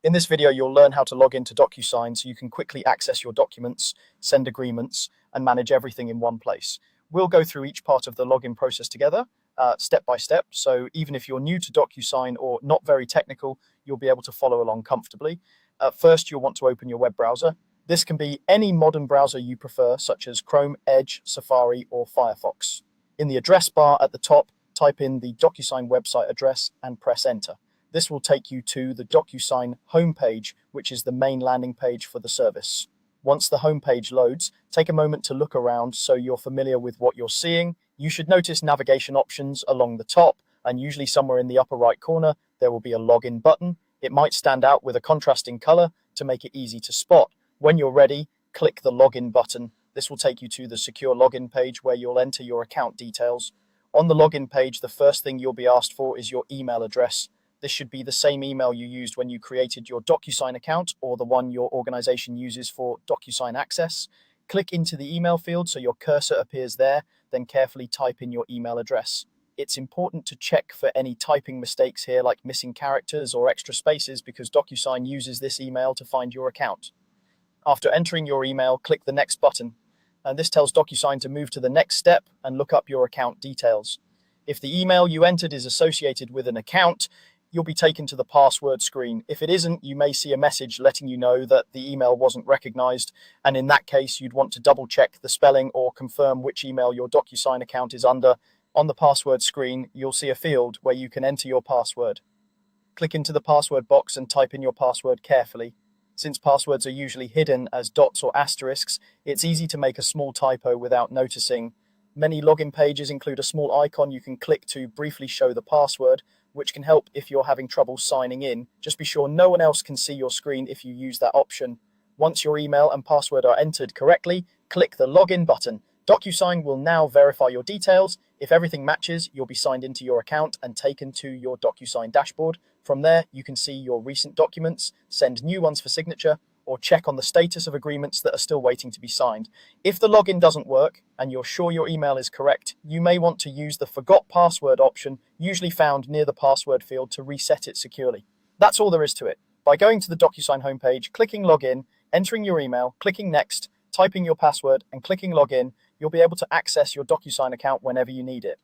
In this video, you'll learn how to log into Docusign so you can quickly access your documents, send agreements, and manage everything in one place. We'll go through each part of the login process together, step by step, so even if you're new to Docusign or not very technical, you'll be able to follow along comfortably. First, you'll want to open your web browser. This can be any modern browser you prefer, such as Chrome, Edge, Safari, or Firefox. In the address bar at the top, type in the Docusign website address and press enter. This will take you to the Docusign homepage, which is the main landing page for the service. Once the homepage loads, take a moment to look around so you're familiar with what you're seeing. You should notice navigation options along the top, and usually somewhere in the upper right corner, there will be a login button. It might stand out with a contrasting color to make it easy to spot. When you're ready, click the login button. This will take you to the secure login page where you'll enter your account details. On the login page, the first thing you'll be asked for is your email address. This should be the same email you used when you created your Docusign account or the one your organization uses for Docusign access. Click into the email field so your cursor appears there, then carefully type in your email address. It's important to check for any typing mistakes here, like missing characters or extra spaces, because Docusign uses this email to find your account. After entering your email, click the next button, and this tells Docusign to move to the next step and look up your account details. If the email you entered is associated with an account, you'll be taken to the password screen. If it isn't, you may see a message letting you know that the email wasn't recognized, and in that case, you'd want to double check the spelling or confirm which email your Docusign account is under. On the password screen, you'll see a field where you can enter your password. Click into the password box and type in your password carefully. Since passwords are usually hidden as dots or asterisks, it's easy to make a small typo without noticing. Many login pages include a small icon you can click to briefly show the password, which can help if you're having trouble signing in. Just be sure no one else can see your screen if you use that option. Once your email and password are entered correctly, click the login button. Docusign will now verify your details. If everything matches, you'll be signed into your account and taken to your Docusign dashboard. From there, you can see your recent documents, send new ones for signature, or check on the status of agreements that are still waiting to be signed. If the login doesn't work and you're sure your email is correct, you may want to use the Forgot Password option, usually found near the password field, to reset it securely. That's all there is to it. By going to the Docusign homepage, clicking Login, entering your email, clicking Next, typing your password, and clicking Login, you'll be able to access your Docusign account whenever you need it.